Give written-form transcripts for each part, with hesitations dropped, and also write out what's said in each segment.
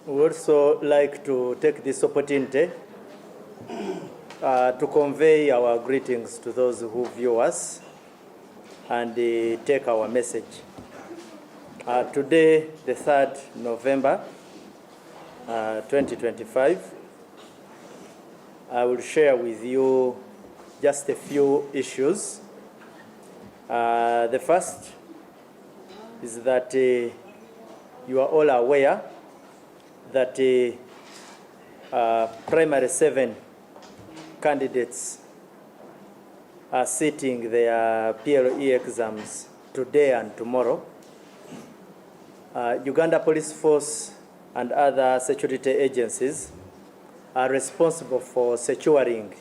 We would also like to take this opportunity to convey our greetings to those who view us and take our message. Today, the 3rd November 2025, I will share with you just a few issues. The first is that you are all aware that primary 7 candidates are sitting their PLE exams today and tomorrow. Uganda Police Force and other security agencies are responsible for securing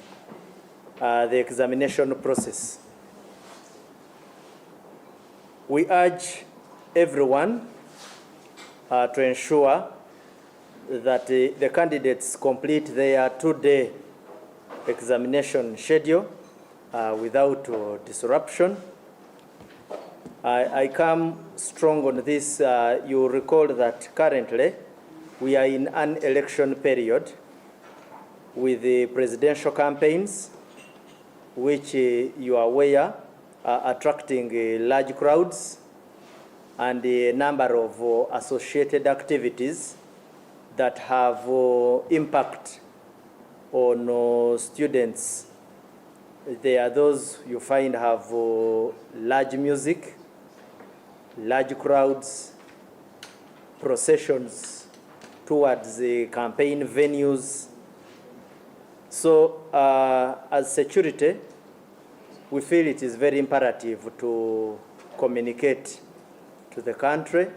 the examination process. We urge everyone to ensure that the candidates complete their 2-day examination schedule without disruption. I come strong on this. You recall that currently we are in an election period with the presidential campaigns, which you are aware are attracting large crowds and a number of associated activities that have impact on students. There are those you find have large music, large crowds, processions towards the campaign venues. So as security, we feel it is very imperative to communicate to the country.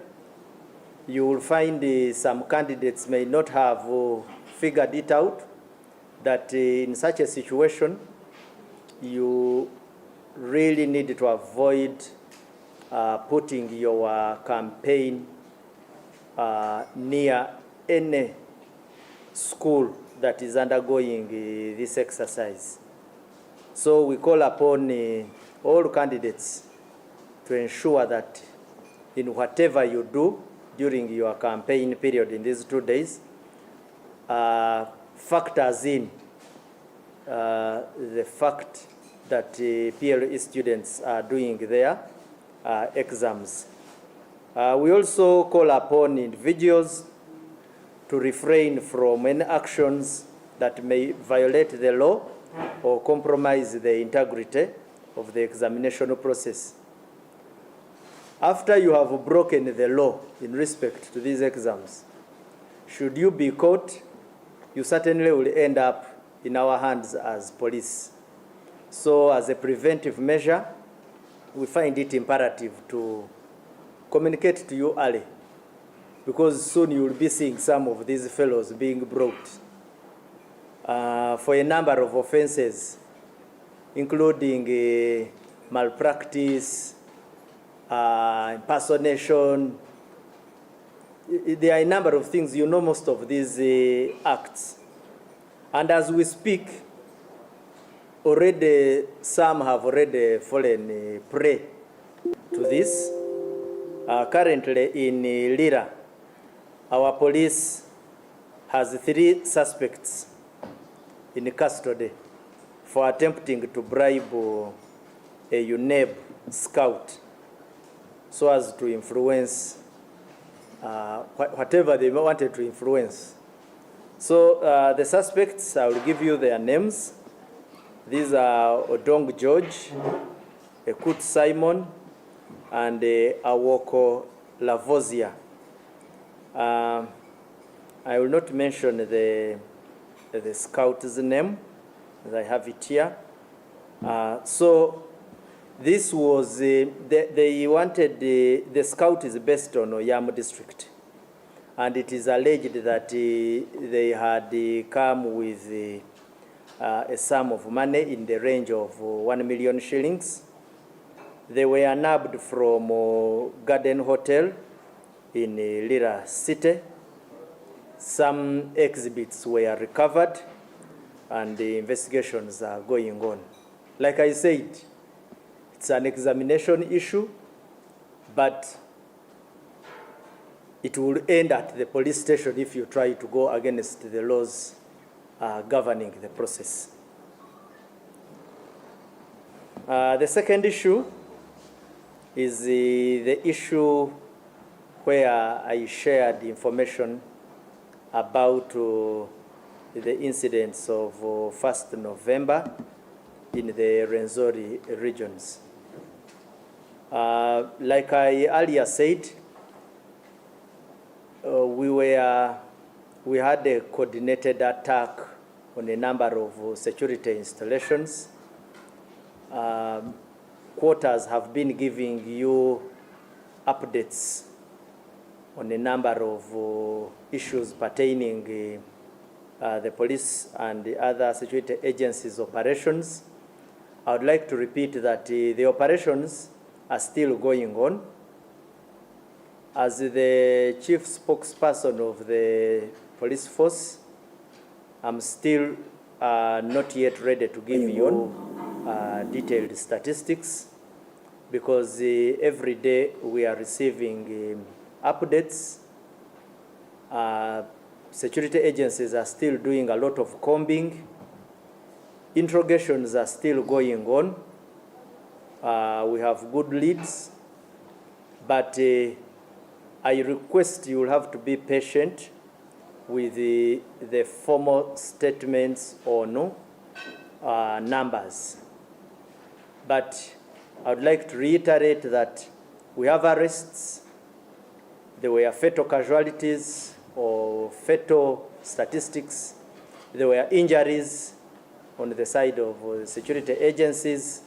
You will find some candidates may not have figured it out, that in such a situation, you really need to avoid putting your campaign near any school that is undergoing this exercise. So we call upon all candidates to ensure that in whatever you do during your campaign period in these 2 days, factors in the fact that PLE students are doing their exams. We also call upon individuals to refrain from any actions that may violate the law or compromise the integrity of the examination process. After you have broken the law in respect to these exams, should you be caught, you certainly will end up in our hands as police. So as a preventive measure, we find it imperative to communicate to you early, because soon you will be seeing some of these fellows being brought for a number of offenses, including malpractice, impersonation. There are a number of things, you know most of these acts. And as we speak, already some have already fallen prey to this. Currently in Lira, our police has 3 suspects in custody for attempting to bribe a UNEB scout so as to influence whatever they wanted to influence. So the suspects, I will give you their names. These are Odong George, Ekut Simon, and Awoko Lavosia. I will not mention the scout's name, as I have it here. So this was, they wanted, the scout is based on Oyamo district. And it is alleged that they had come with a sum of money in the range of 1 million shillings. They were nabbed from Garden Hotel in Lira City. Some exhibits were recovered and the investigations are going on. Like I said, it's an examination issue, but it will end at the police station if you try to go against the laws governing the process. The second issue is the issue where I shared information about the incidents of 1st November in the Rwenzori regions. Like I earlier said, we had a coordinated attack on a number of security installations. Quarters have been giving you updates on a number of issues pertaining the police and the other security agencies' operations. I would like to repeat that the operations are still going on. As the chief spokesperson of the police force, I'm still not yet ready to give you detailed statistics, because every day we are receiving updates. Security agencies are still doing a lot of combing. Interrogations are still going on. We have good leads, but I request you will have to be patient with the formal statements or no numbers. But I would like to reiterate that we have arrests. There were fatal casualties or fatal statistics. There were injuries on the side of security agencies.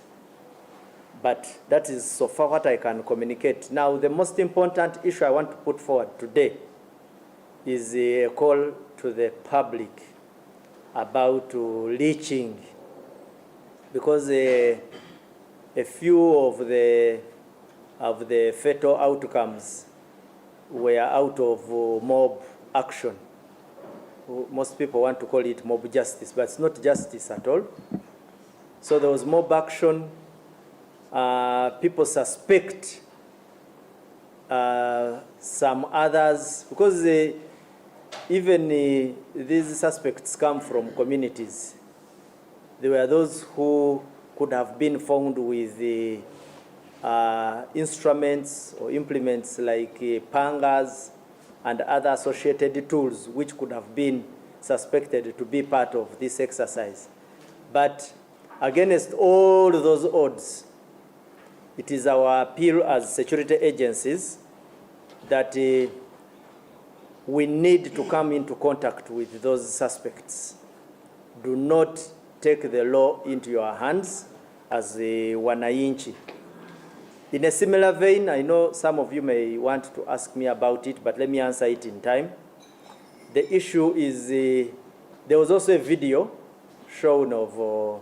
But that is so far what I can communicate. Now, the most important issue I want to put forward today is a call to the public about leaching, because a few of the fatal outcomes were out of mob action. Most people want to call it mob justice, but it's not justice at all. So there was mob action. People suspect some others, because even these suspects come from communities. There were those who could have been found with instruments or implements like pangas and other associated tools, which could have been suspected to be part of this exercise. But against all those odds, it is our appeal as security agencies that we need to come into contact with those suspects. Do not take the law into your hands as a wananchi. In a similar vein, I know some of you may want to ask me about it, but let me answer it in time. The issue is, there was also a video shown of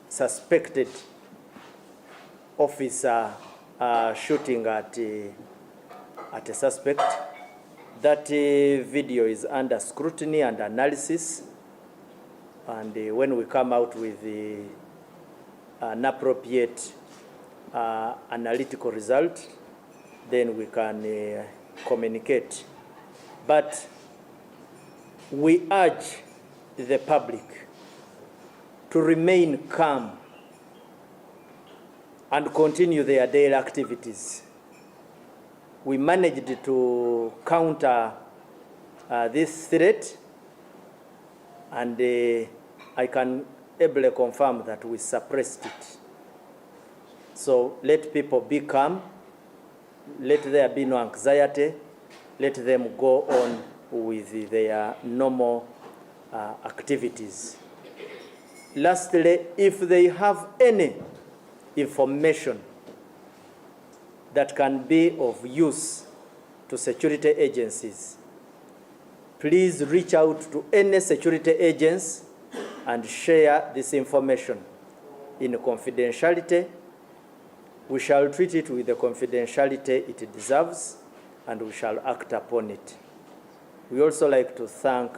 suspected officer shooting at a suspect. That video is under scrutiny and analysis, and when we come out with an appropriate analytical result, then we can communicate. But we urge the public to remain calm and continue their daily activities. We managed to counter this threat, and I can ably confirm that we suppressed it. So let people be calm, let there be no anxiety, let them go on with their normal activities. Lastly, if they have any information that can be of use to security agencies, please reach out to any security agents and share this information in confidentiality. We shall treat it with the confidentiality it deserves, and we shall act upon it. We also like to thank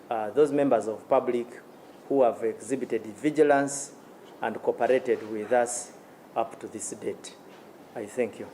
those members of public who have exhibited vigilance and cooperated with us up to this date. I thank you.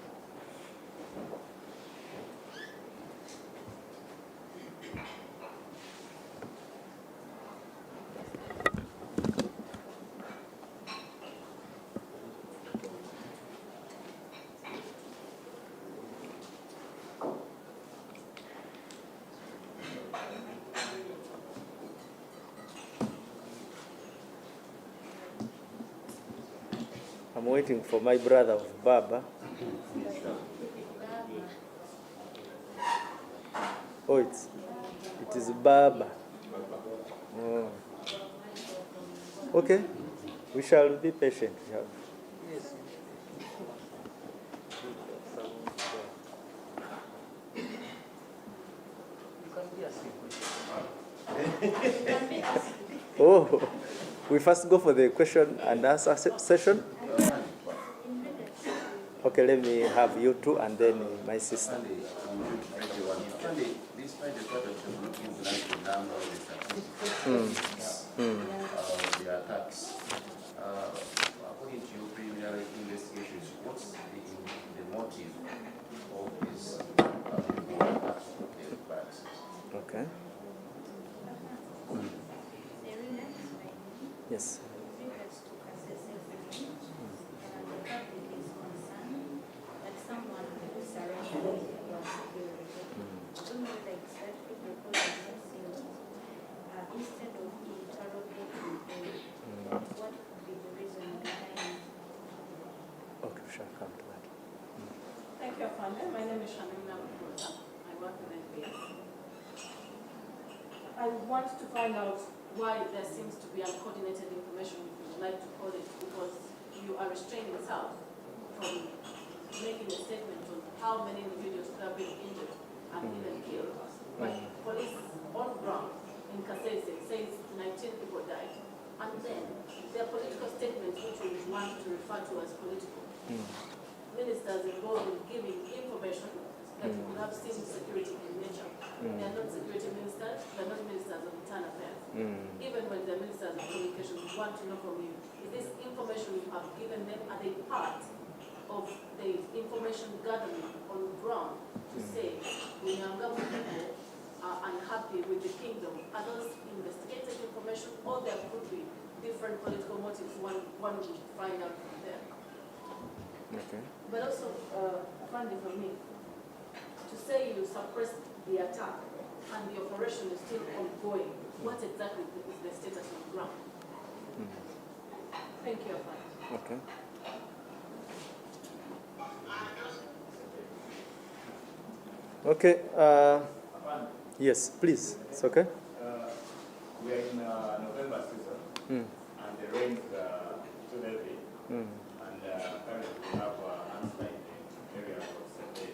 I'm waiting for my brother of Baba. Oh, it is Baba. Oh. Okay, we shall be patient. Yes. Oh, we first go for the question and answer session. Okay, let me have you two and then my sister. Despite the court of looking like the number of the statistics the attacks, according to your preliminary investigations, what's the motive of this attacks of the attacks? Okay. Yes. Instead of interrogating what would be the reason behind? Okay, we shall come to that. Thank you, Afande. My name is Shamina Mukota. I work in NPS. I want to find out why there seems to be uncoordinated information, if you would like to call it, because you are restraining yourself from making a statement on how many individuals could have been injured and even killed. But police on ground in Kasese says 19 people died. And then there are political statements which we want to refer to as political. Ministers involved in giving information that you would have seen security in nature. They are not security ministers, they are not ministers of internal affairs. Even when they are ministers of communication, we want to know from you, is this information you have given them, are they part of the information gathering on the ground to say, Bunyanga people are unhappy with the kingdom? Are those investigated information, or there could be different political motives one would find out from there? Okay. But also, funding for me, to say you suppressed the attack and the operation is still ongoing, what exactly is the status on the ground? Thank you, Afande. Okay. Okay. Yes, please. It's okay. We are in November season, and the rain is too heavy, and currently we have landslide in the area of Kasese.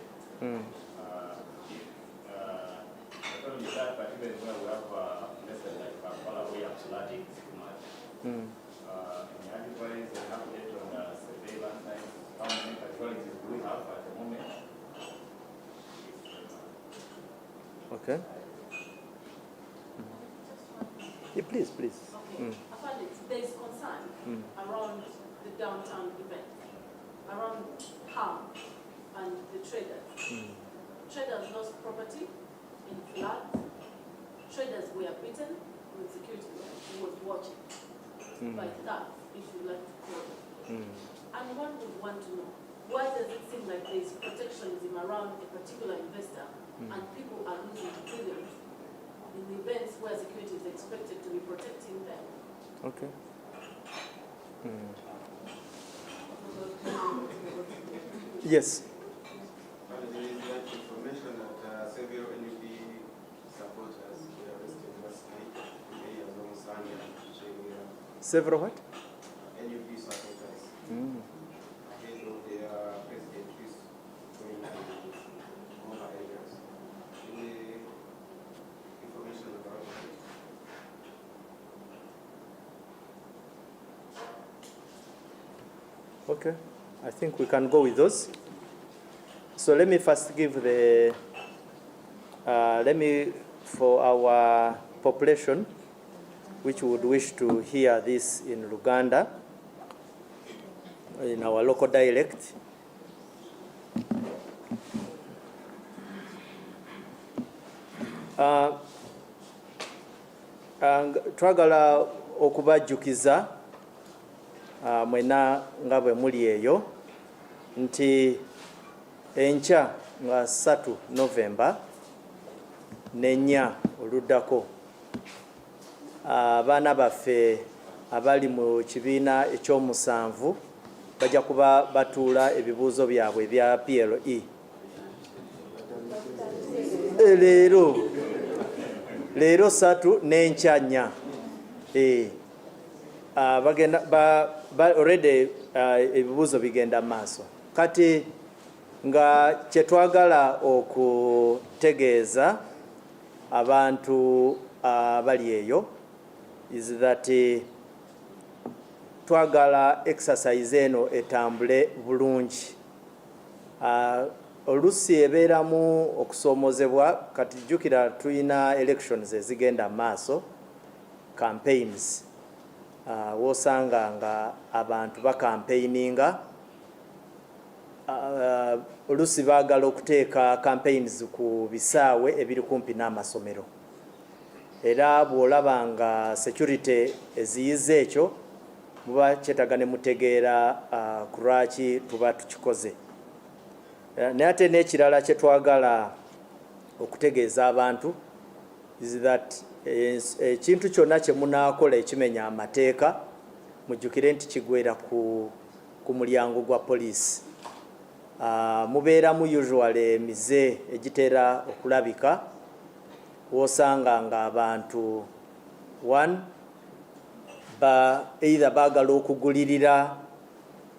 Not only that, but even where we have places like Kampala, we have flooding too much. In the antibodies, they have data on Kasese landslide. How many casualties do we have at the moment? Okay. Yeah, please. Okay. Afande, there is concern around the downtown event, around harm and the traders. Traders lost property in floods. Traders were beaten when security was watching. By that, if you like to call it. And one would want to know, why does it seem like there is protectionism around a particular investor and people are losing billions in events where security is expected to be protecting them? Okay. Yes. And there is that information that several NUP supporters were arrested last night in areas of Musanya and Chegera. Several what? NUP supporters. Ahead of their president is going to more areas. Any information about it? Okay. I think we can go with those. So let me first give the, for our population, which would wish to hear this in Luganda, in our local dialect. Twagala okubajjukiza mwena nga bwe muli eyo nti enkya nga 3 November n'ennya oluddako abaana baffe abali mu kibiina ekyomusanvu bajja kuba batuula ebibuuzo byabwe ebya PLE. Leero 3 n'enkya 4 bagenda already ebibuuzo bigenda maaso. Kati nga kyetwagala okutegeeza abantu abali eyo is that twagala exercise eno etambule bulungi. Olusi ebeeramu okusoomozebwa, kati jjukira tulina elections ezigenda maaso, campaigns. Wosanga nga abantu bakampaininga, olusi baagala okuteeka campaigns ku bisaawe ebiri kumpi n'amasomero. Era bw'olaba nga security eziyiza ekyo, muba kyetaaga ne mutegeera ku lwaki tuba tukikoze. Naye ate n'ekirala kye twagala okutegeeza abantu is that ekintu kyonna kye munaakola ekimenya amateeka mujjukire nti kigwera ku mulyango gwa poliisi. Mubeeramu usually emize egitera okulabika, wosanga nga abantu either baagala okugulirira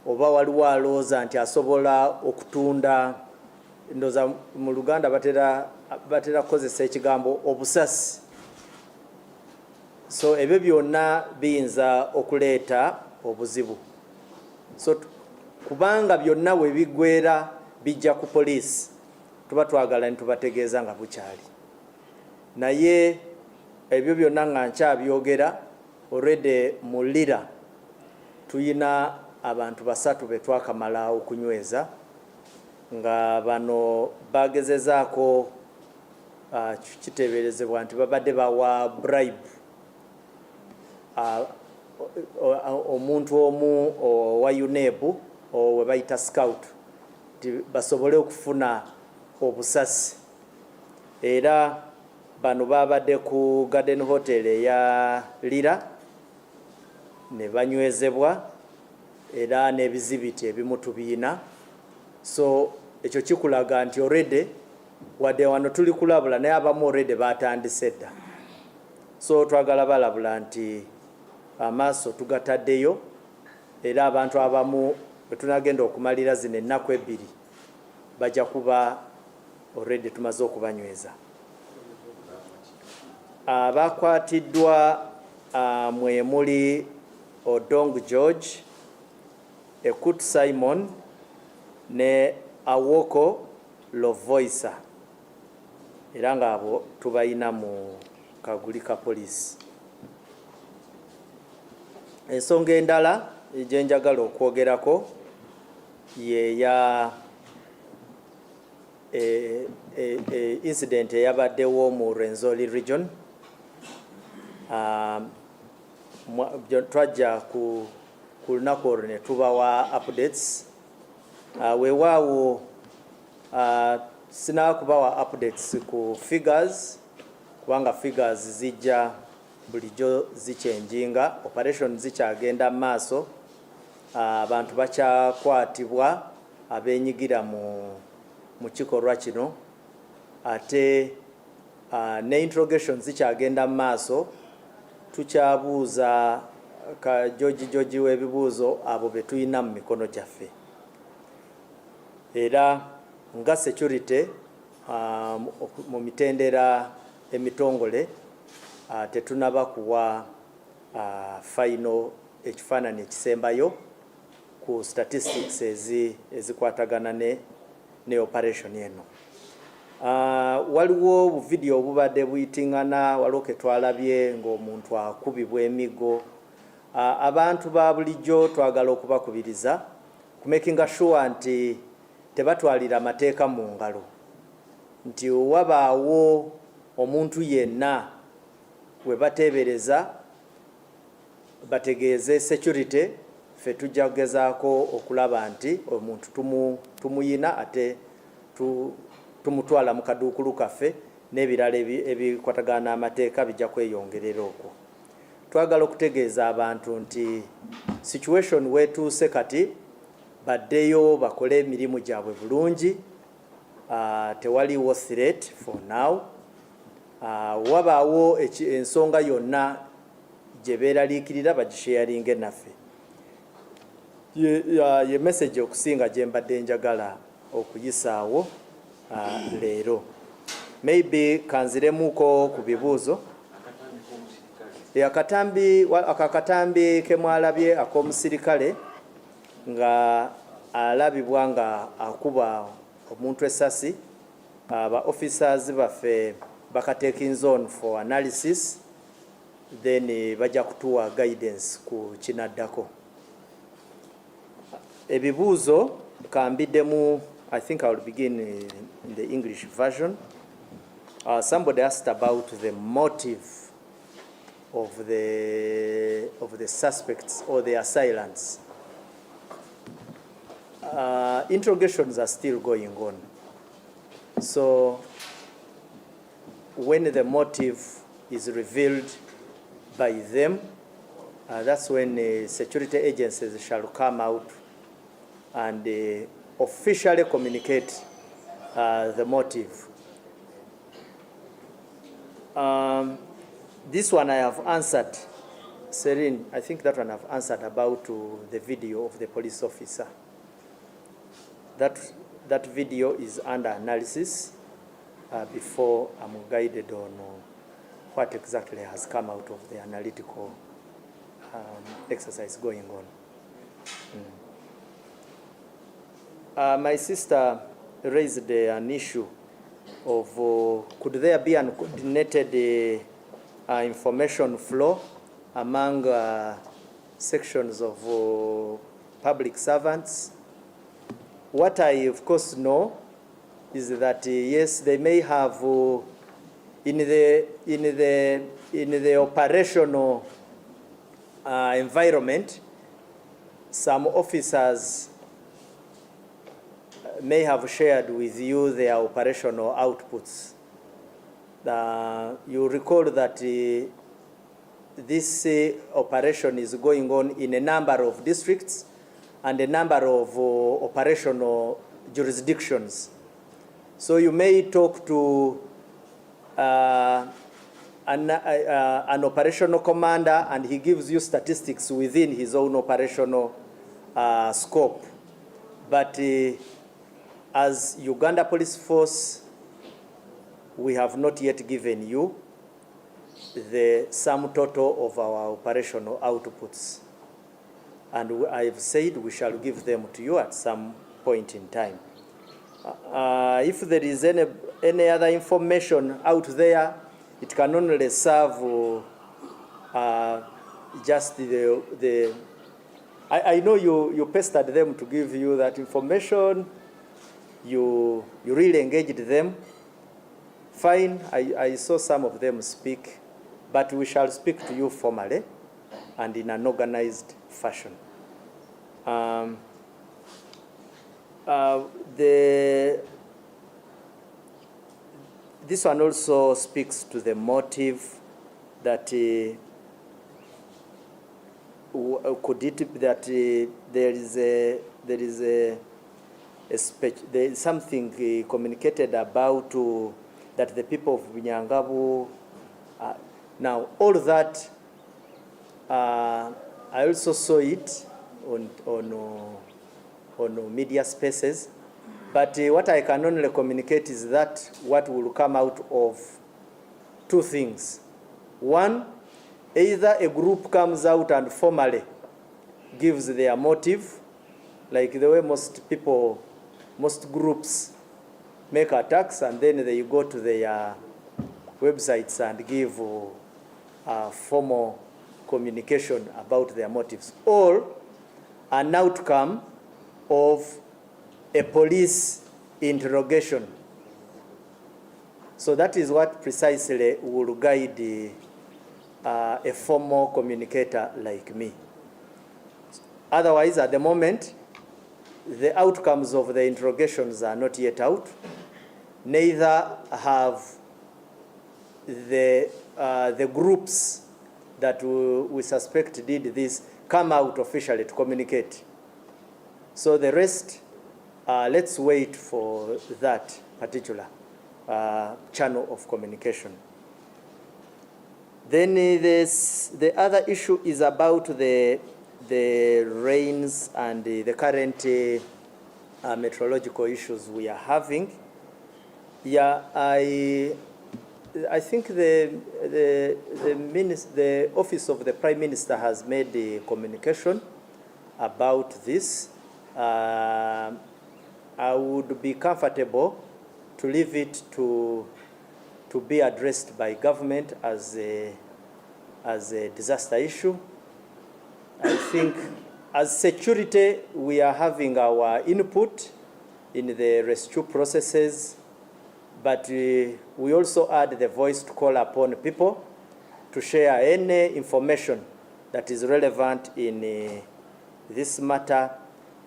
oba waliwo alooza nti asobola okutunda, ndoza mu Luganda batera kukozesa ekigambo obusasi. So ebyo byonna biyinza okuleeta obuzibu. So kubanga byonna we bigwera bijja ku poliisi, tuba twagala nitubategeeza nga bukyali. Naye ebyo byonna nga nkyabyogera, already mu Lira tuyina abantu 3 be twakamala okunyweza, nga bano bagezezaako kiteeberezebwa nti babadde bawa bribe omuntu omu owa UNEB we bayita scout nti basobole okufuna obusasi. Era bano babadde ku Garden Hotel eya Lira ne banywezebwa era n'ebizibiti ebimu tubiina. So ekyo kikulaga nti already wadde wano tuli kulabula naye abamu already batandise dda. So twagala balabula nti amaaso tugataddeyo, era abantu abamu bwe tunagenda okumalira zino ennaku 2 bajja kuba already tumaze okubanyweza. Bakwatiddwa mwe muli Odong George, Ekut Simon ne Awoko Lovoisa, era nga abo tubayina mu kaguli ka poliisi. Ensonga endala gye njagala okwogerako yeya incident eyabaddewo mu Rwenzori region. Twajja ku lunaku olwo ne tubawa updates. Weewaawo sinaakubawa updates ku figures kubanga figures zijja bulijjo zichenjinga, operation zikyagenda maaso, abantu bakyakwatibwa abenyigira mu kikolwa kino, ate ne interrogation zikyagenda maaso. Tukyabuuza ka joji w'ebibuuzo abo be tuyina mu mikono gyaffe. Era nga security mu mitendera emitongole tetunaba kuwa final ekifaananyi ekisembayo ku statistics ezikwatagana ne operation eno. Waliwo obuvidiyo obubadde buyitingana, waliwo ke twalabye ng'omuntu akubibwa emigo. Abantu ba bulijjo twagala okubakubiriza kumakinga sure nti tebatwalira amateeka mu ngalo, nti wabaawo omuntu yenna we bateebereza bategeeze security, ffe tujja kugezaako okulaba nti omuntu tumuyina ate tumutwala mu kaduukulu kaffe, n'ebirala ebikwatagana n'amateeka bijja kweyongerera okwo. Twagala okutegeeza abantu nti situation wetuuse kati baddeyo bakole emirimu gyabwe bulungi. Tewaliwo threat for now. Wabaawo ensonga yonna gye beeraliikirira bagisharinge naffe. Ye message okusinga gye mbadde njagala okuyisaawo leero. Maybe kanziremuko ku bibuuzo. Akatambi ke mwalabye ak'omusirikale nga alabibwa nga akuba omuntu essasi, ba officers baffe bakatekinze on for analysis, then bajja kutuwa guidance ku kinaddako. Ebibuuzo kambiddemu. I think I will begin in the English version. Somebody asked about the motive of the suspects or the assailants. Interrogations are still going on. So when the motive is revealed by them, that's when security agencies shall come out and officially communicate the motive. This one I have answered. Serene, I think that one I've answered about the video of the police officer. That video is under analysis before I'm guided on what exactly has come out of the analytical exercise going on. My sister raised an issue of could there be an coordinated information flow among sections of public servants. What I of course know is that yes, they may have in the operational environment, some officers may have shared with you their operational outputs. You recall that this operation is going on in a number of districts and a number of operational jurisdictions. So you may talk to an operational commander and he gives you statistics within his own operational scope. But as Uganda Police Force, we have not yet given you the sum total of our operational outputs. And I've said we shall give them to you at some point in time. If there is any other information out there, it can only serve just the I know you pestered them to give you that information. You really engaged them. Fine, I saw some of them speak, but we shall speak to you formally and in an organized fashion. This one also speaks to the motive that could it be that there is something communicated about that the people of Binyangabu. Now all that I also saw it on media spaces, but what I can only communicate is that what will come out of two things. One, either a group comes out and formally gives their motive, like the way most groups make attacks and then they go to their websites and give formal communication about their motives, or an outcome of a police interrogation. So that is what precisely will guide a formal communicator like me. Otherwise, at the moment, the outcomes of the interrogations are not yet out. Neither have the groups that we suspect did this come out officially to communicate. So the rest, let's wait for that particular channel of communication. Then the other issue is about the rains and the current meteorological issues we are having. Yeah, I think the office of the Prime Minister has made a communication about this. I would be comfortable to leave it to be addressed by government as a disaster issue. I think as security, we are having our input in the rescue processes, but we also add the voice to call upon people to share any information that is relevant in this matter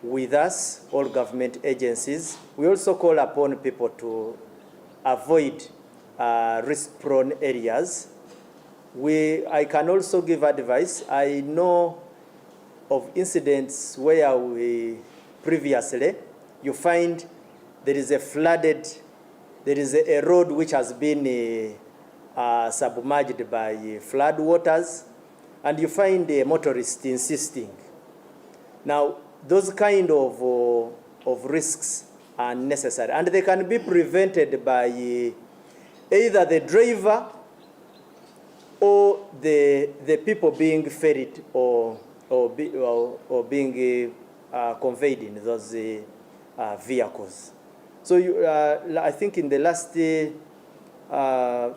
with us, all government agencies. We also call upon people to avoid risk-prone areas. I can also give advice. I know of incidents where previously you find there is a road which has been submerged by flood waters, and you find a motorist insisting. Now, those kind of risks are necessary, and they can be prevented by either the driver or the people being ferried or being conveyed in those vehicles. So I think in the last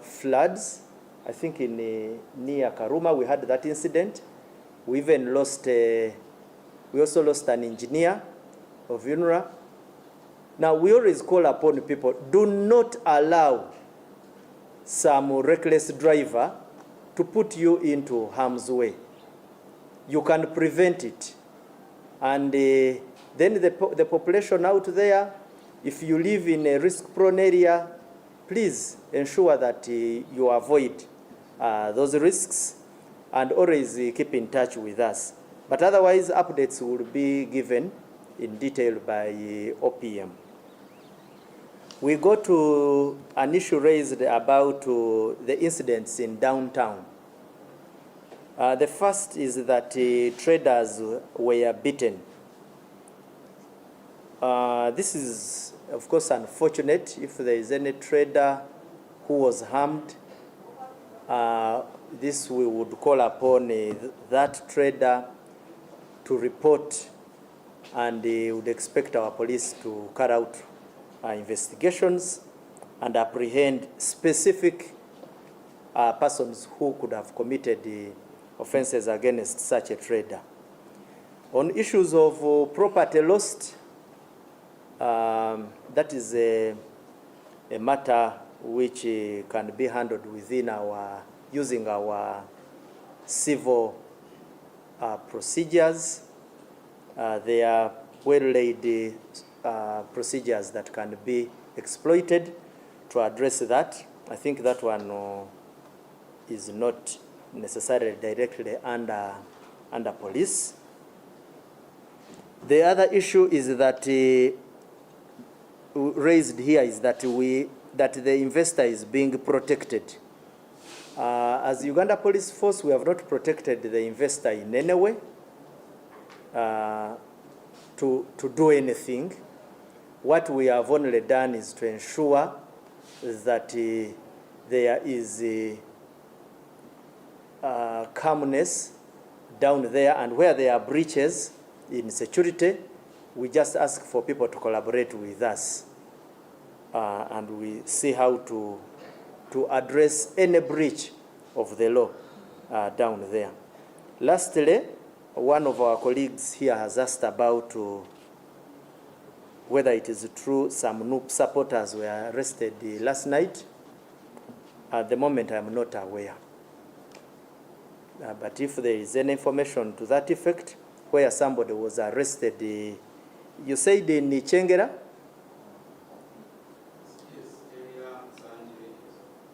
floods, I think in near Karuma, we had that incident. We even lost, we also lost an engineer of UNRWA. Now, we always call upon people, do not allow some reckless driver to put you into harm's way. You can prevent it. And then the population out there, if you live in a risk-prone area, please ensure that you avoid those risks and always keep in touch with us. But otherwise, updates will be given in detail by OPM. We go to an issue raised about the incidents in downtown. The first is that traders were beaten. This is, of course, unfortunate. If there is any trader who was harmed, this we would call upon that trader to report, and would expect our police to carry out investigations and apprehend specific persons who could have committed offenses against such a trader. On issues of property lost, that is a matter which can be handled within using our civil procedures. There are well-laid procedures that can be exploited to address that. I think that one is not necessarily directly under police. The other issue is that raised here is that the investor is being protected. As Uganda Police Force, we have not protected the investor in any way to do anything. What we have only done is to ensure that there is calmness down there, and where there are breaches in security, we just ask for people to collaborate with us, and we see how to address any breach of the law down there. Lastly, one of our colleagues here has asked about whether it is true some NUP supporters were arrested last night. At the moment, I am not aware. But if there is any information to that effect, where somebody was arrested, you said in Chengera?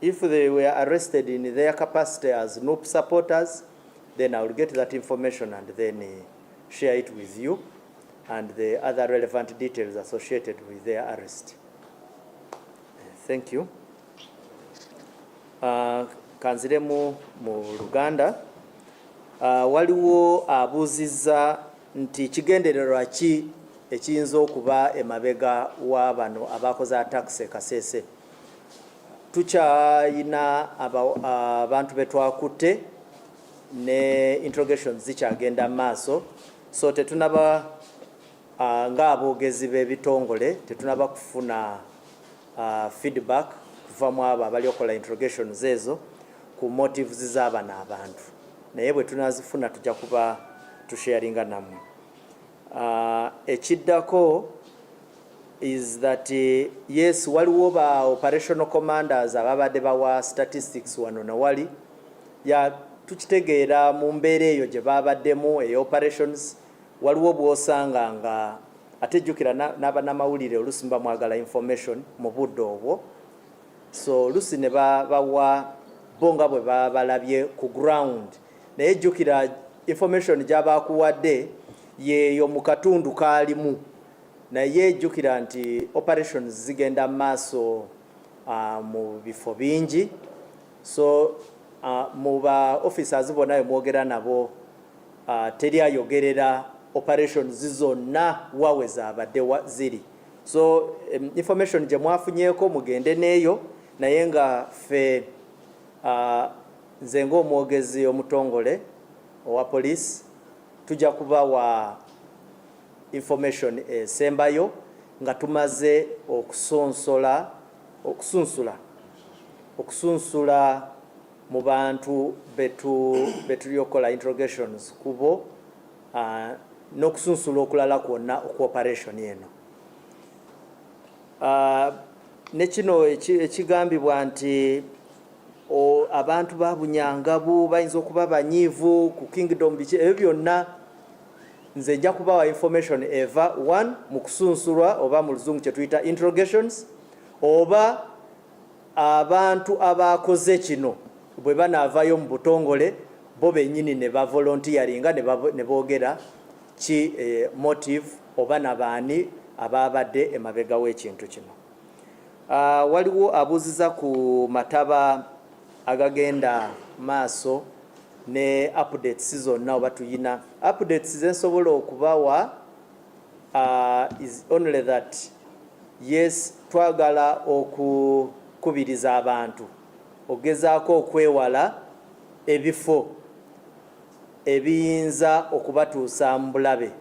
If they were arrested in their capacity as NUP supporters, then I will get that information and then share it with you. and the other relevant details associated with their arrest. Thank you. Kanziremu mu Luganda. Waliwo abuuzizza nti kigendererwa ki ekiyinza okuba emabega wa bano abakoze tax e Kasese. Tukyayina abantu betwakutte ne interrogations zikyagenda maaso, so tetunaba ng'aboogezi b'ebitongole tetunaba kufuna feedback kuva mu abo abali okola interrogations ezo ku motives z'abano abantu, naye bwe tunazifuna tujja kuba tusharinga nammwe. Ekiddako is that yes, waliwo ba operational commanders ababadde bawa statistics wano na wali ya tukitegeera mu mbeera eyo gye babaddemu operations waliwo bw'osanga nga atejjukira n'abannamawulire oluusi mba mwagala information mu budde obwo, so oluusi ne bawa bo nga bwe balabye ku ground, naye jjukira information gy'abakuwadde yeeyo mu katundu kaalimu, naye jjukira nti operations zigenda maaso mu bifo bingi, so mu ba officers bonna mwogera nabo teri ayogerera operations zonna wawe zaabadde ziri, so information gye mwafunyeeko mugende neeyo, naye nga ffe nze ng'omwogezi omutongole owa police tujja kubawa information esembayo nga tumaze okusunsula mu bantu betulyokola interrogations kubo n'okusunsula okulala kwonna oku-operation eno. Ne kino ekigambibwa nti abantu ba Bunyangabu bayinza okuba banyiivu ku kingdom biki, ebyo byonna nze nja kubawa information eva one mu kusunsulwa oba mu luzungu kye tuyita interrogations, oba abantu abakoze kino bwe banaavayo mu butongole bo bennyini ne bavolontiyaringa ne boogera ki motive oba nabaani ababadde emabega w'ekintu kino. Waliwo abuuziza ku mataba agagenda maaso ne updates zonna oba tuyina updates zensobola okubawa is only that yes, twagala okukubiriza abantu ogezaako okwewala ebifo ebiyinza okubatuusa mu bulabe,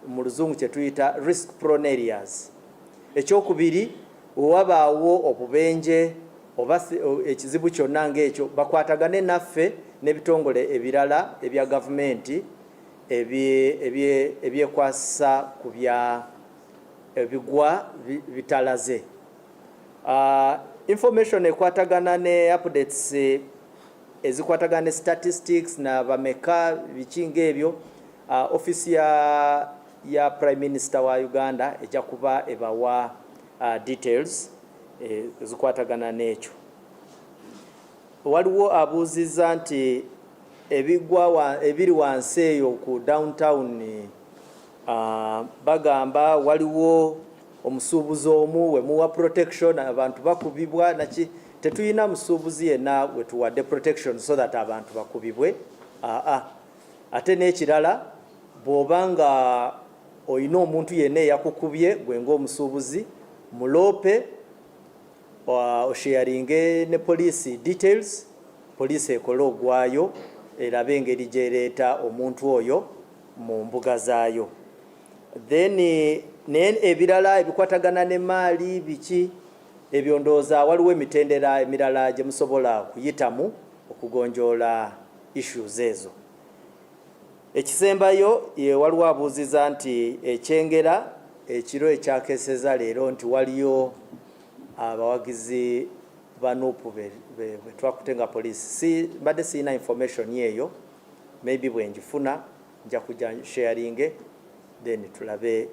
mu luzungu kye tuyita risk prone areas. Ekyokubiri, wabaawo obubenje oba ekizibu kyonna ng'ekyo bakwatagane naffe n'ebitongole ebirala ebya gavumenti ebyekwasa ku bya ebigwa bitalaze. Information ekwatagana ne updates ezikwatagana ne statistics na bameka biki ng'ebyo, office ya Prime Minister wa Uganda ejja kuba ebawa details ezikwatagana n'ekyo. Waliwo abuuzizza nti ebiri wansi eyo ku downtown bagamba waliwo omusuubuzi omu we muwa protection abantu bakubibwa naki. Tetuyina musuubuzi yenna we tuwadde protection so that abantu bakubibwe. Ate n'ekirala bw'oba nga oyina omuntu yenna eyakukubye gwe ng'omusuubuzi muloope osharinge ne police details, police ekole ogwayo erabe engeri gy'ereeta omuntu oyo mu mbuga zaayo. Then ebirala ebikwatagana ne maali biki ebyo ndowooza waliwo emitendera emirala gye musobola kuyitamu okugonjoola issues ezo. Ekisembayo waliwo abuuziza nti ekyengera ekiro ekyakeeseza leero nti waliyo abawagizi ba NUP be twakutte nga poliisi. Mbadde siyina information yeeyo, maybe bwe njifuna nja kujja sharinge then tulabe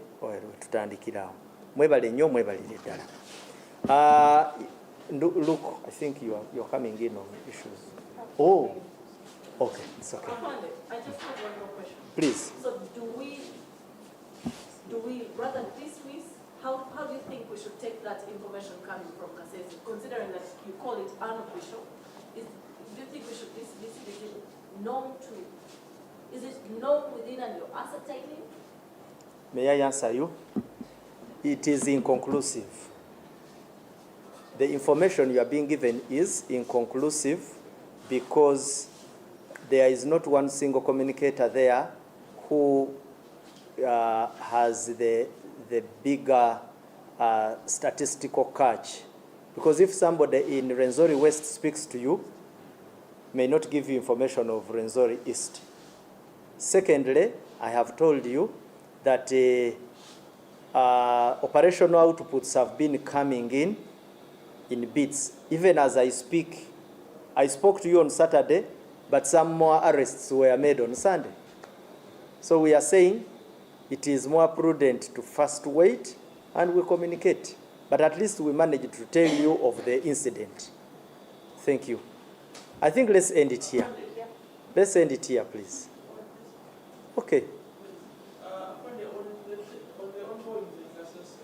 tutandikirawo. Mwebale nnyo, mwebalire ddala. Look, I think you're coming in on issues. Oh, okay, it's okay. I just have one more question. Please. So do we do we rather dismiss? How do you think we should take that information coming from Kasese, considering that you call it unofficial? Do you think we should dismiss it? Is it known within and you're ascertaining? May I answer you? It is inconclusive. The information you are being given is inconclusive because there is not one single communicator there who has the bigger statistical catch. Because if somebody in Rwenzori West speaks to you, may not give you information of Rwenzori East. Secondly, I have told you that operational outputs have been coming in bits. Even as I speak, I spoke to you on Saturday, but some more arrests were made on Sunday. So we are saying it is more prudent to first wait and we communicate. But at least we managed to tell you of the incident. Thank you. I think let's end it here. Let's end it here, please. Okay. On the ongoing Kasese,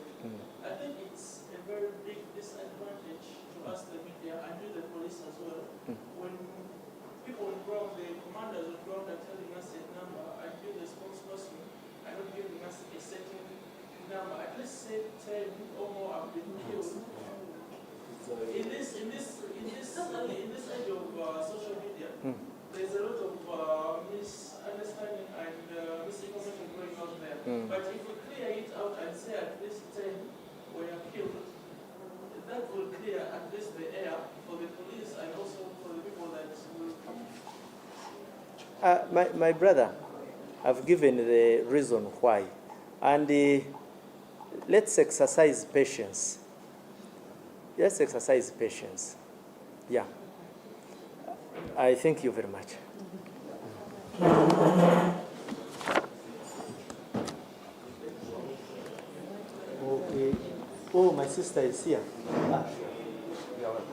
I think it's a very big disadvantage to us, the media, and you, the police as well, when people on ground, the commanders on ground are telling us a number, and you, the spokesperson, are not giving us a certain number. At least say 10 or more have been killed. In this age of social media, there's a lot of misunderstanding and misinformation going on there. But if we clear it out and say at least 10 were killed, that will clear at least the air for the police and also for the people that will come. My brother, I've given the reason why. And let's exercise patience. Let's exercise patience. Yeah. I thank you very much. Okay. Oh, my sister is here. You are welcome.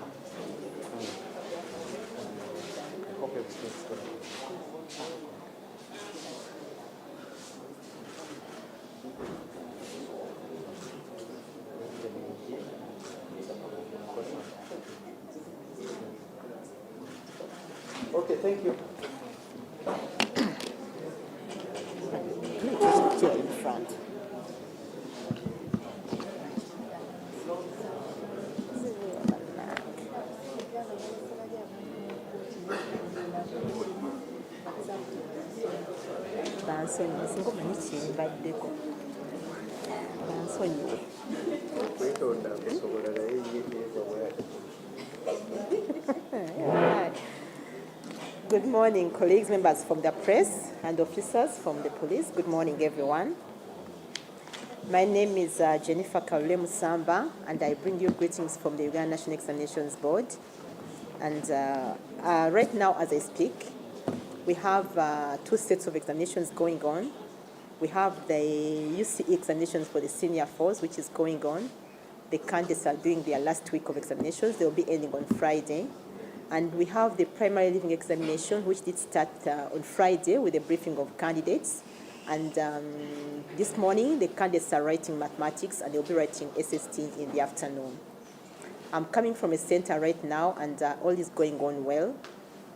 Okay, please go. Okay, thank you. Just here in front. Bansonyiwe singa omanyi kimbaddeko bansonyiwe Kwetonda kusobola naye yeeyeeza bw'ati. Good morning, colleagues, members from the press, and officers from the police. Good morning, everyone. My name is Jennifer Kaule Musamba, and I bring you greetings from the Uganda National Examinations Board. And right now, as I speak, we have 2 sets of examinations going on. We have the UCE examinations for the senior force, which is going on. The candidates are doing their last week of examinations. They will be ending on Friday. And we have the primary leaving examination, which did start on Friday with a briefing of candidates. And this morning, the candidates are writing mathematics, and they'll be writing SST in the afternoon. I'm coming from a center right now, and all is going on well.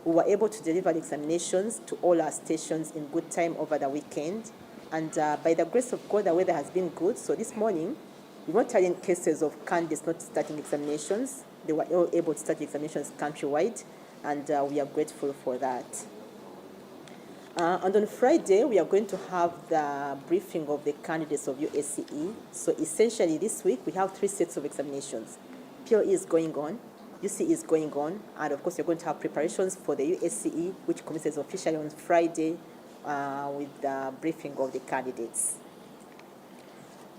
We were able to deliver the examinations to all our stations in good time over the weekend. And by the grace of God, the weather has been good. So this morning, we weren't having cases of candidates not starting examinations. They were all able to start examinations countrywide, and we are grateful for that. And on Friday, we are going to have the briefing of the candidates of USCE. So essentially this week, we have 3 sets of examinations. PLE is going on, UCE is going on, and of course, you're going to have preparations for the USCE, which commences officially on Friday with the briefing of the candidates.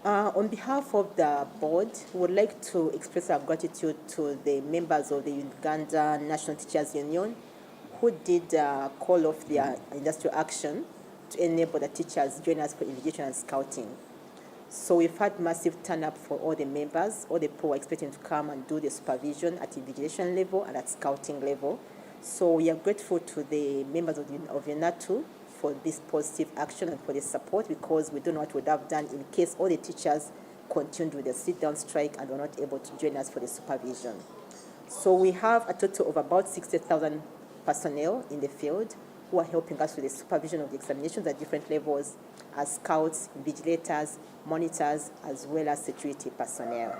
On behalf of the board, we would like to express our gratitude to the members of the Uganda National Teachers Union who did call off their industrial action to enable the teachers join us for invigilation and scouting. So we've had massive turn-up for all the members. All the people were expecting to come and do the supervision at invigilation level and at scouting level. So we are grateful to the members of UNATU for this positive action and for the support, because we don't know what we would have done in case all the teachers continued with the sit-down strike and were not able to join us for the supervision. So we have a total of about 60,000 personnel in the field who are helping us with the supervision of the examinations at different levels, as scouts, vigilators, monitors, as well as security personnel.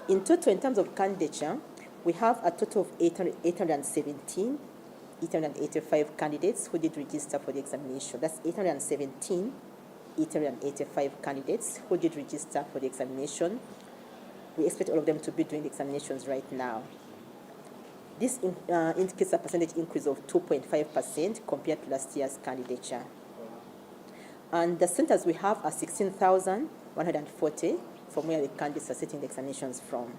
In total, in terms of candidature, we have a total of 885 candidates who did register for the examination. That's 885 candidates who did register for the examination. We expect all of them to be doing the examinations right now. This indicates a percentage increase of 2.5% compared to last year's candidature. And the centers we have are 16,140 from where the candidates are sitting the examinations from.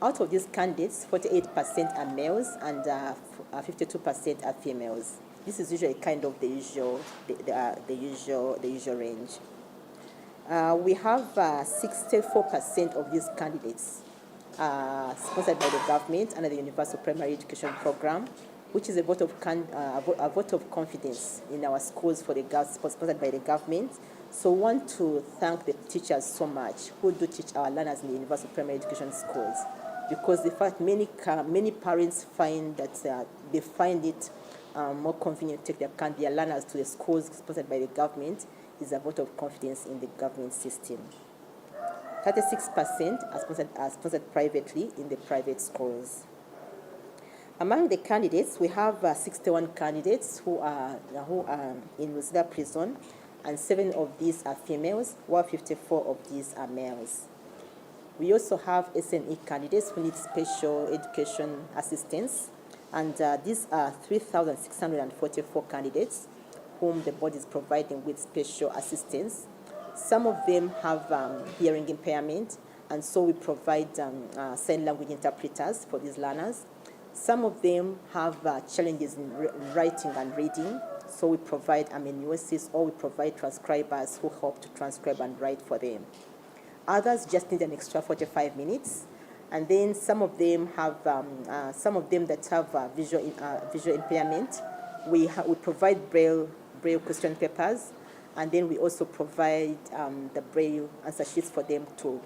Out of these candidates, 48% are males and 52% are females. This is usually kind of the usual range. We have 64% of these candidates sponsored by the government under the Universal Primary Education Program, which is a vote of confidence in our schools for the girls, sponsored by the government. So we want to thank the teachers so much who do teach our learners in the Universal Primary Education schools, because the fact many parents find that they find it more convenient to take their learners to the schools sponsored by the government is a vote of confidence in the government system. 36% are sponsored privately in the private schools. Among the candidates, we have 61 candidates who are in Rosida prison, and 7 of these are females, while 54 of these are males. We also have SNE candidates who need special education assistance, and these are 3,644 candidates whom the board is providing with special assistance. Some of them have hearing impairment, and so we provide sign language interpreters for these learners. Some of them have challenges in writing and reading, so we provide amanuensis, or we provide transcribers who help to transcribe and write for them. Others just need an extra 45 minutes, and then some of them that have visual impairment, we provide braille question papers, and then we also provide the braille answer sheets for them to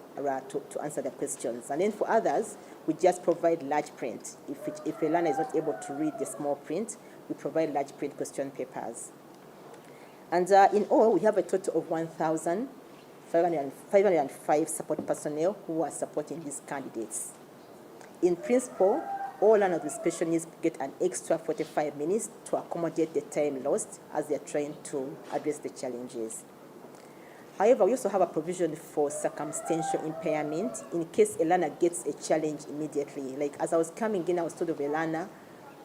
answer the questions. And then for others, we just provide large print. If a learner is not able to read the small print, we provide large print question papers. And in all, we have a total of 1,505 support personnel who are supporting these candidates. In principle, all learners with special needs get an extra 45 minutes to accommodate the time lost as they're trying to address the challenges. However, we also have a provision for circumstantial impairment in case a learner gets a challenge immediately. Like as I was coming in, I was told of a learner,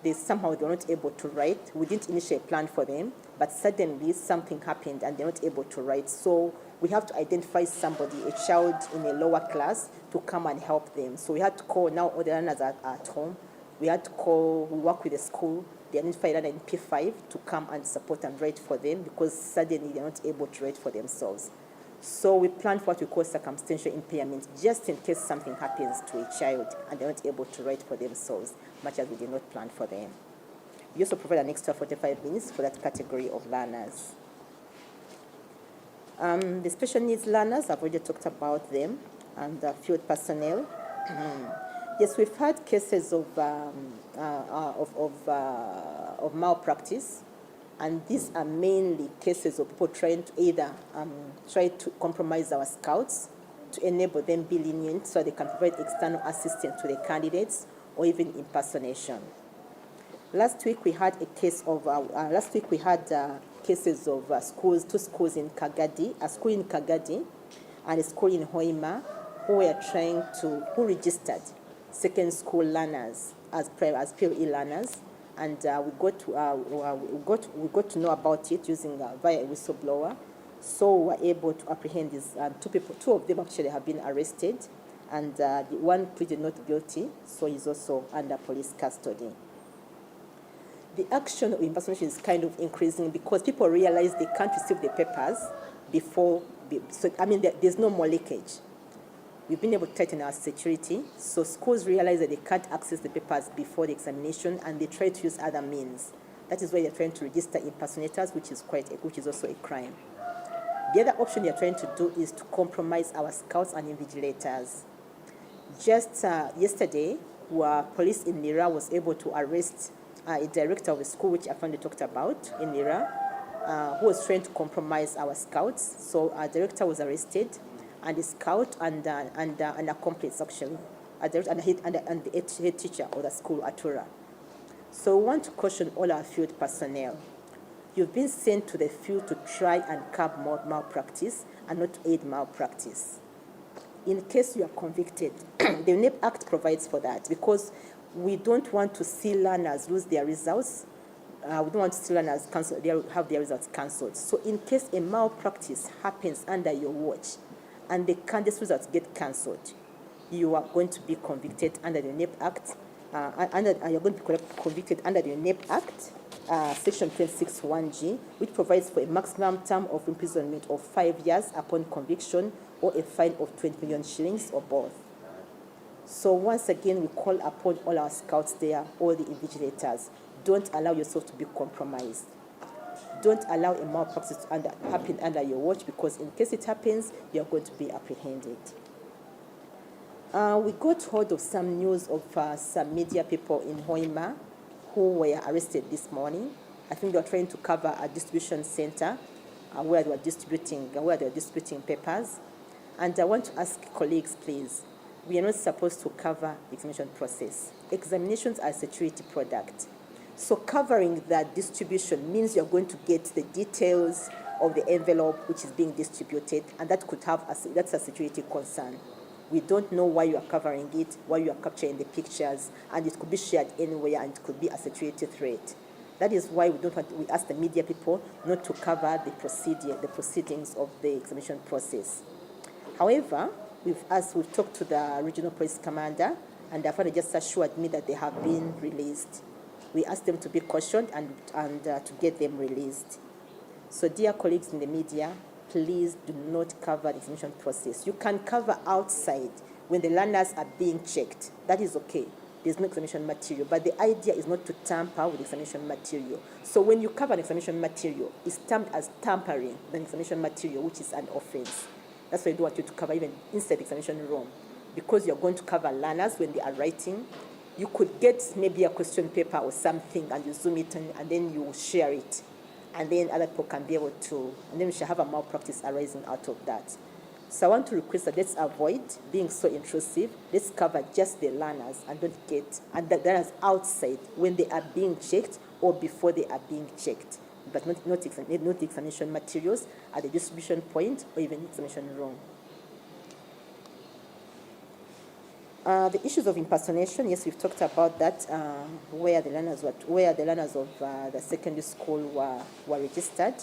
they were not able to write. We didn't initially plan for them, but suddenly something happened and they're not able to write. So we have to identify somebody, a child in a lower class, to come and help them. So we had to call, now all the learners are at home. We work with the school, they identify a learner in P5 to come and support and write for them, because suddenly they're not able to write for themselves. So we plan for what we call circumstantial impairment, just in case something happens to a child and they're not able to write for themselves, much as we did not plan for them. We also provide an extra 45 minutes for that category of learners. The special needs learners, I've already talked about them, and the field personnel. Yes, we've had cases of malpractice, and these are mainly cases of people trying to either try to compromise our scouts to enable them be lenient so they can provide external assistance to the candidates, or even impersonation. Last week we had cases of schools, 2 schools in Kagadi, a school in Kagadi and a school in Hoima, who registered second school learners as PLE learners, and we got to know about it using via a whistleblower. So we were able to apprehend these 2 people. 2 of them actually have been arrested, and the one pleaded not guilty, so he's also under police custody. The action of impersonation is kind of increasing because people realize they can't receive the papers there's no more leakage. We've been able to tighten our security, so schools realize that they can't access the papers before the examination, and they try to use other means. That is why you're trying to register impersonators, which is also a crime. The other option you're trying to do is to compromise our scouts and invigilators. Just yesterday, police in Nira was able to arrest a director of a school, which Afande talked about in Nira, who was trying to compromise our scouts. So our director was arrested, and the scout and an accomplice, actually, and the head teacher of the school, Atura. So we want to caution all our field personnel. You've been sent to the field to try and curb malpractice and not to aid malpractice. In case you are convicted, the NEP Act provides for that, because we don't want to see learners lose their results. We don't want to see learners have their results cancelled. So in case a malpractice happens under your watch and the candidate's results get cancelled, you are going to be convicted under the NEP Act. You're going to be convicted under the NEP Act, Section 26(1)G, which provides for a maximum term of imprisonment of 5 years upon conviction, or a fine of 20 million shillings, or both. So once again, we call upon all our scouts there, all the invigilators, don't allow yourself to be compromised. Don't allow a malpractice to happen under your watch, because in case it happens, you're going to be apprehended. We got hold of some news of some media people in Hoima who were arrested this morning. I think they were trying to cover a distribution center where they were distributing papers. And I want to ask colleagues, please, we are not supposed to cover the examination process. Examinations are a security product. So covering that distribution means you're going to get the details of the envelope which is being distributed, and that could have that's a security concern. We don't know why you are covering it, why you are capturing the pictures, and it could be shared anywhere, and it could be a security threat. That is why we ask the media people not to cover the proceedings of the examination process. However, we've talked to the regional police commander, and therefore they just assured me that they have been released. We asked them to be cautioned and to get them released. So dear colleagues in the media, please do not cover the examination process. You can cover outside when the learners are being checked. That is okay. There's no examination material. But the idea is not to tamper with examination material. So when you cover an examination material, it's termed as tampering with an examination material, which is an offense. That's why I don't want you to cover even inside the examination room. Because you're going to cover learners when they are writing. You could get maybe a question paper or something, and you zoom it in, and then you share it. And then other people can be able to, and then we shall have a malpractice arising out of that. So I want to request that let's avoid being so intrusive. Let's cover just the learners and don't get, and the learners outside when they are being checked or before they are being checked, but not examination materials at the distribution point or even examination room. The issues of impersonation, yes, we've talked about that, where the learners of the secondary school were registered,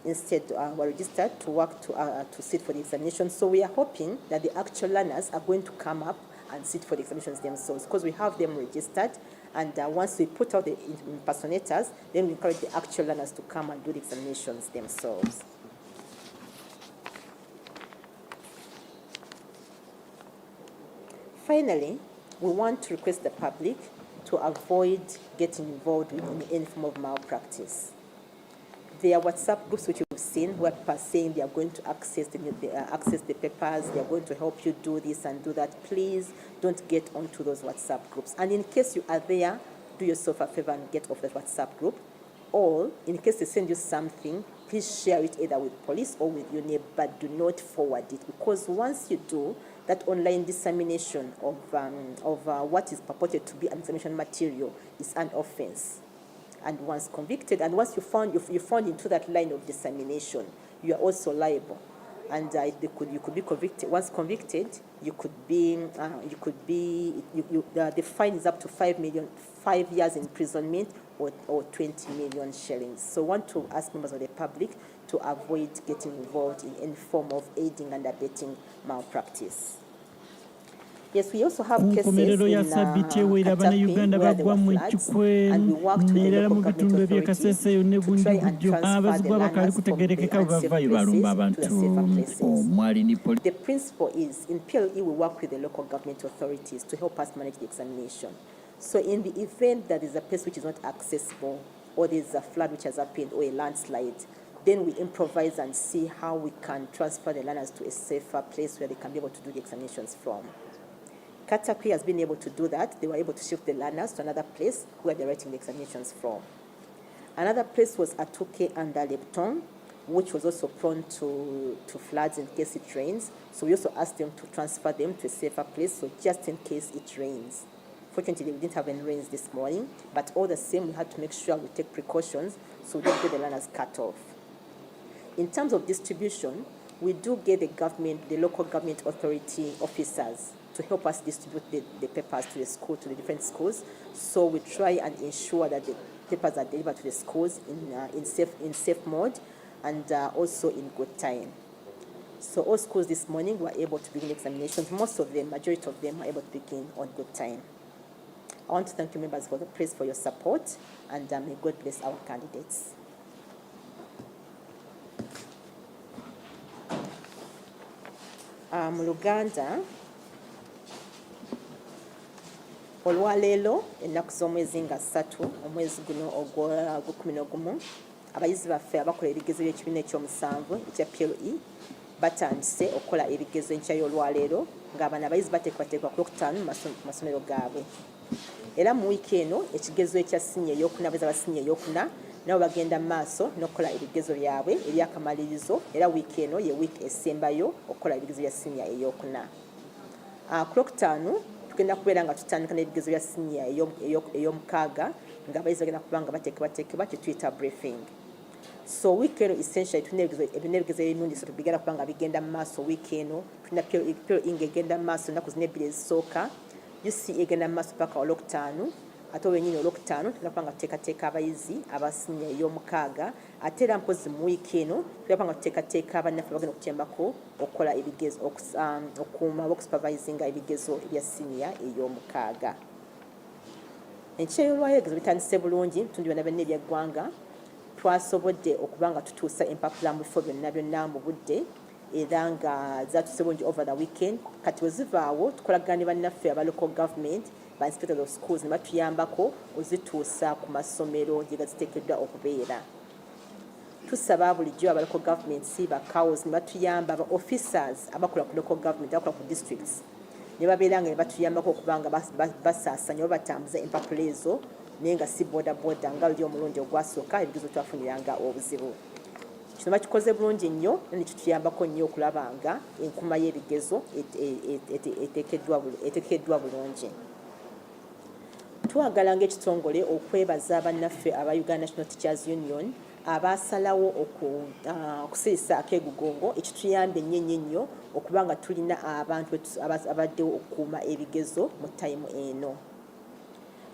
were registered to work to sit for the examination. So we are hoping that the actual learners are going to come up and sit for the examinations themselves, because we have them registered, and once we put out the impersonators, then we encourage the actual learners to come and do the examinations themselves. Finally, we want to request the public to avoid getting involved in any form of malpractice. There are WhatsApp groups which you've seen where people are saying they are going to access the papers, they are going to help you do this and do that. Please don't get onto those WhatsApp groups. And in case you are there, do yourself a favor and get off the WhatsApp group. Or in case they send you something, please share it either with police or with your neighbor, but do not forward it, because once you do, that online dissemination of what is purported to be an examination material is an offense. And once convicted, and once you found into that line of dissemination, you are also liable. And you could be convicted. Once convicted, the fine is up to 5 years imprisonment or 20 million shillings. So I want to ask members of the public to avoid getting involved in any form of aiding and abetting malpractice. Yes, we also have cases in Katapi where there were floods, and we worked with the local government authorities to try and transfer the learners from the unsafe places to the safer places. The principle is, in PLE, we work with the local government authorities to help us manage the examination. So in the event that is a place which is not accessible, or there's a flood which has happened or a landslide, then we improvise and see how we can transfer the learners to a safer place where they can be able to do the examinations from. Katakwi has been able to do that. They were able to shift the learners to another place where they're writing the examinations from. Another place was Atuke and Lepton, which was also prone to floods in case it rains. So we also asked them to transfer them to a safer place, so just in case it rains. Fortunately, we didn't have any rains this morning, but all the same, we had to make sure we take precautions so we don't get the learners cut off. In terms of distribution, we do get the local government authority officers to help us distribute the papers to the school, to the different schools. So we try and ensure that the papers are delivered to the schools in safe mode and also in good time. So all schools this morning were able to begin examinations. Most of them, majority of them, are able to begin on good time. I want to thank you members for the praise for your support, and may God bless our candidates. Mu Luganda, olwaleero ennaku z'omwezi nga 3 omwezi guno ogw'Okumu, abayizi baffe abakola ebigezo by'ekibiina ekyomusanvu ekya PLE batandise okukola ebigezo enkya y'olwaleero ng'abano abayizi bateekwateekwa ku Lwokutaano mu masomero gaabwe. Era mu wiiki eno ekigezo ekya siniya ey'okuna abayizi aba siniya ey'okuna nabo bagenda mu maaso n'okukola ebigezo byabwe eby'akamalirizo, era wiiki eno ye wiiki esembayo okukola ebigezo bya siniya ey'okuna. Ku Lwokutaano tugenda kubeera nga tutandika n'ebigezo bya siniya ey'omukaaga ng'abayizi bagenda kuba nga bateekebwa kye tuyita briefing. So wiiki eno essentially tulina ebigezo ebirungi so bigenda kuba nga bigenda mu maaso wiiki eno. Tulina PLE ng'egenda mu maaso ennaku zino 2 ezisooka, UCE egenda mu maaso paka Olwokutaano, ate olwenyini Olwokutaano tulina kuba nga tuteekateeka abayizi aba siniya ey'omukaaga, ate era mpozi mu wiiki eno tulina kuba nga tuteekateeka bannaffe bagenda okutuyambako okukola ebigezo okukuuma oba okusupervisinga ebigezo ebya siniya ey'omukaaga. Enkya y'olwaleero ebigezo bitandise bulungi mu bitundu byonna eby'eggwanga. Twasobodde okuba nga tutuusa empapula mu bifo byonna mu budde era nga zaatuuse bulungi over the weekend. Kati bwe zivaawo tukolagana ne bannaffe aba local government ba inspectors of schools ne batuyambako ozituusa ku masomero gye gaziteekeddwa okubeera. Tusaba bulijjo aba local governments ba CAOs ne batuyamba aba officers abakola ku local government abakola ku districts ne babeera nga ne batuyambako okuba nga basaasanya oba batambuza empapula ezo naye nga si bodaboda nga luli omulundi ogwasooka ebigezo twafuniranga obuzibu. Kino bakikoze bulungi nnyo ne kituyambako nnyo okulaba nga enkuma y'ebigezo eteekeddwa bulungi. Twagala ng'ekitongole okwebaza bannaffe aba Uganda National Teachers Union abaasalawo okusirisa akeegugungo ekituyambye nnyo okuba nga tulina abantu abaddewo okukuuma ebigezo mu tayimu eno.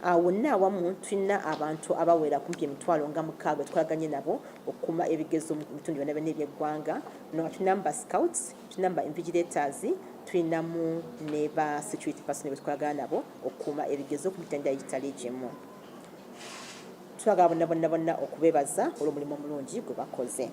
Wonna awamu tulina abantu abawera kumpi 6,000 tukolaganye nabo okukuuma ebigezo mu bitundu byonna eby'eggwanga. Tulinamu ba scouts, tulinamu ba invigilators, tulinamu ne ba security personnel tukolagana nabo okukuuma ebigezo ku mitendera egitali gimu. Twagala bonna okubeebaza olw'omulimu omulungi gwe bakoze.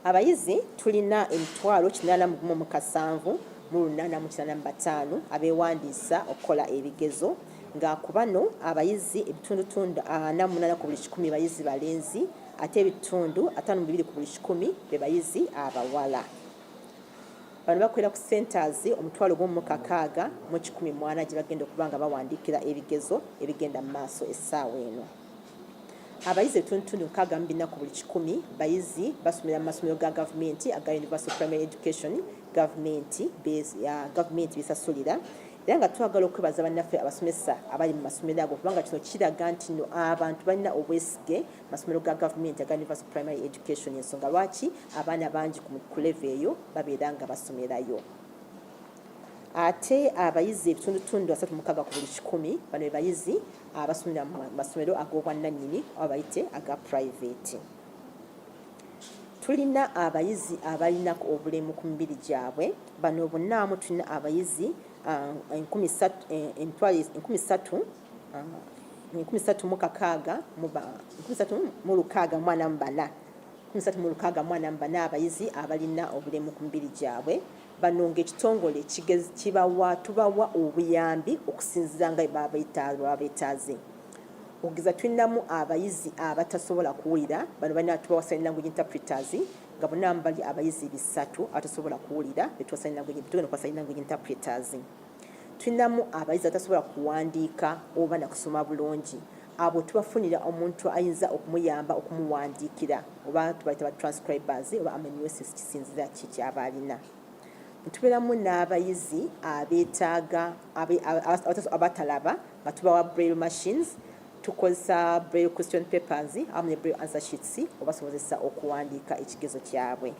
Abayizi tulina 8,885 abeewandiisa okukola ebigezo nga ku bano abayizi ebitundu 48 ku buli 100 bayizi balenzi ate ebitundu 52 ku buli 100 be bayizi abawala. Bano bakolera ku centers 1,640 gye bagenda okuba nga bawandiikira ebigezo ebigenda mu maaso essaawa eno. Abayizi ebitundu 64 ku buli 100 bayizi basomera mu masomero ga gavumenti aga Universal Primary Education gavumenti bisasulira. Era nga twagala okwebaza bannaffe abasomesa abali mu masomero ago kubanga kino kiraga nti no abantu balina obwesige masomero ga gavumenti aga Universal Primary Education. Ensonga lwaki abaana bangi ku level eyo babeera nga basomerayo. Ate abayizi ebitundu 36 ku buli 100 bano be bayizi abasomera mu masomero ag'obwannannyini oba bayite aga private. Tulina abayizi abalina obulemu ku mibiri gyabwe. Bano bonna awamu tulina abayizi 13,644 abayizi abalina obulemu ku mibiri gyabwe. Bano ng'ekitongole tubawa obuyambi okusinziira nga beetaaze. okugeza tulinamu abayizi abatasobola kuwulira bano balina tubawa sign language interpreters nga bonna bali abayizi 3 abatasobola kuwulira betuwa sign language interpreters. Tulinamu abayizi abatasobola kuwandiika oba na kusoma bulungi, abo tubafunira omuntu ayinza okumuyamba okumuwandiikira oba tubayita ba transcribers oba amanuensis kisinzira kiki abalina. Tubeeramu n'abayizi abeetaaga abatalaba nga tubawa braille machines, tukozesa braille question papers awamu ne braille answer sheets obasobozesa okuwandiika ekigezo kyabwe.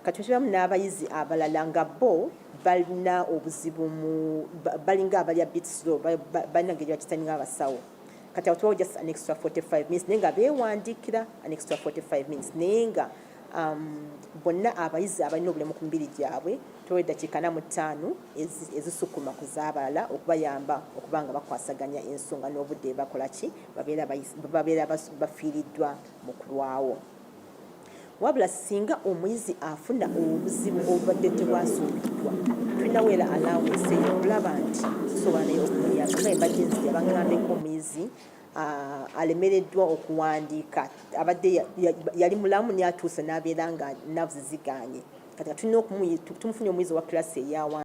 Kati tubeeramu n'abayizi abalala nga bo balina obuzibu balinga abalya bit slow balina ngeri bakitaninga abasawo. Kati awo tubawo just an extra 45 minutes naye nga beewandiikira an extra 45 minutes naye nga bonna abayizi abalina obulemu ku mibiri gyabwe tubawa eddakiika 45 ezisukuma ku z'abalala okubayamba okuba nga bakwasaganya ensonga n'obudde bakola ki babeera bafiiriddwa mu kulwawo. Wabula singa omuyizi afuna obuzibu obubadde tebwasuubiddwa tulinawo era allowance okulaba nti tusobola naye okumuyamba nga emergency abangambeko omuyizi alemereddwa okuwandiika abadde yali mulamu naye atuuse n'abeera nga nerves ziganye kati tulina tumufunye omuyizi wa kirasi eyawa